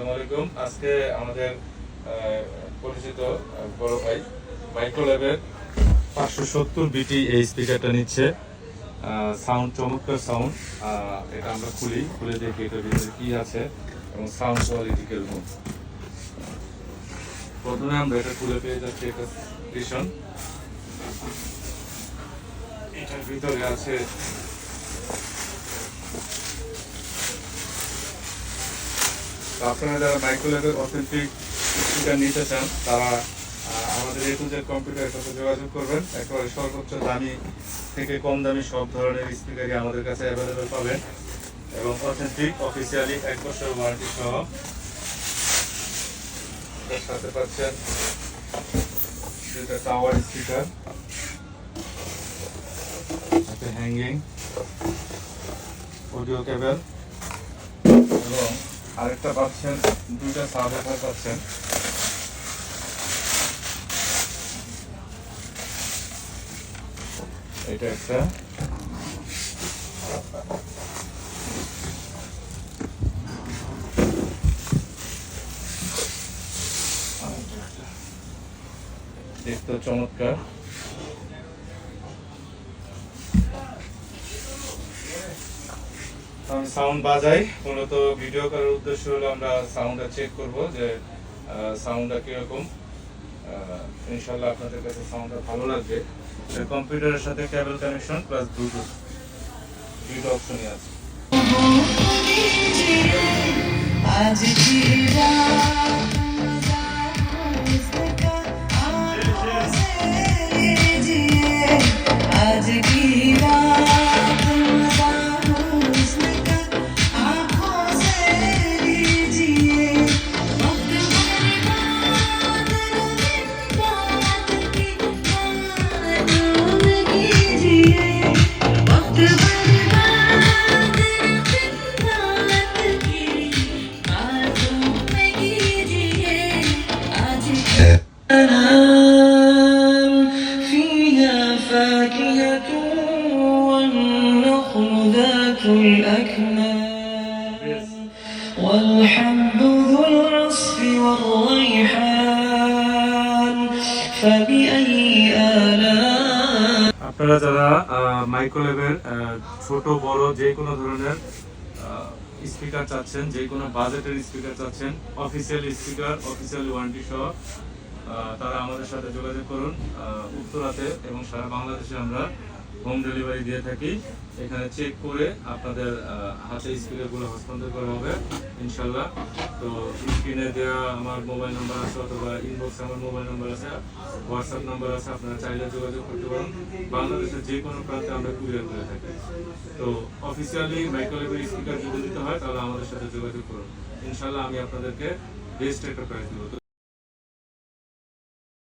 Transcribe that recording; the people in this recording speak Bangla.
আসসালামু আলাইকুম। আজকে আমাদের পরিচিত বড় ভাই মাইক্রোল্যাবের 570 বিটি এই স্পিকারটা নিচ্ছে। সাউন্ড চমৎকার সাউন্ড। এটা আমরা খুলে দেখি এটার ভিতরে কি আছে এবং সাউন্ড কোয়ালিটি কিরকম। প্রথমে আমরা এটা খুলে পেয়ে যাচ্ছি একটা স্টেশন। এটার ভিতরে আছে আপনারা যারা মাইক্রোল্যাবের অথেন্টিক স্পিকার নিতে চান তারা আমাদের A to Z কম্পিউটারের সাথে যোগাযোগ করবেন। একেবারে সর্বোচ্চ দামি থেকে কম দামি সব ধরনের স্পিকারই আমাদের কাছে অ্যাভেলেবেল পাবেন এবং অথেন্টিক অফিসিয়ালি 1 বছর ওয়ারেন্টি সহ এর সাথে পাচ্ছেন যেটা টাওয়ার স্পিকার, সাথে হ্যাঙ্গিং অডিও কেবল এবং আরেকটা পাচ্ছেন, দুইটা সাবওুফার পাচ্ছেন। এটা একটা দেখতে চমৎকার। আমি সাউন্ড বাজাই মূলত ভিডিও করার উদ্দেশ্য হলো আমরা সাউন্ডটা চেক করব যে সাউন্ডটা কিরকম। ইনশাল্লাহ আপনাদের কাছে সাউন্ডটা ভালো লাগবে। কম্পিউটারের সাথে কেবল কানেকশন প্লাস ব্লুটুথ দুটো অপশনই আছে। فيها فاكهة والنخل ذات الأكمام والحب ذو العصف والريحان فبأي آلاء। আপনারা যারা মাইক্রোল্যাবের ছোট বড় যে কোনো ধরনের স্পিকার চাচ্ছেন, যে কোনো বাজেটের স্পিকার চাচ্ছেন, অফিসিয়াল স্পিকার অফিসিয়াল ওয়ারেন্টি সহ, তারা আমাদের সাথে যোগাযোগ করুন। উত্তরাতে এবং সারা বাংলাদেশে আমরা হোম ডেলিভারি দিয়ে থাকি। এখানে চেক করে আপনাদের হাতে স্পিকারগুলো হস্তান্তর করা হবে ইনশাল্লাহ। তো স্ক্রিনে দেওয়া আমার মোবাইল নাম্বার আছে অথবা ইনবক্সে আমার মোবাইল নাম্বার আছে, হোয়াটসঅ্যাপ নাম্বার আছে, আপনারা চাইলে যোগাযোগ করতে পারেন। বাংলাদেশের যে কোনো প্রান্তে আমরা কুরিয়ার করে থাকি। তো অফিসিয়ালি মাইক্রোল্যাবের স্পিকার যদি দিতে হয় তাহলে আমাদের সাথে যোগাযোগ করুন। ইনশাল্লাহ আমি আপনাদেরকে বেস্ট একটা প্রাইস দেবো।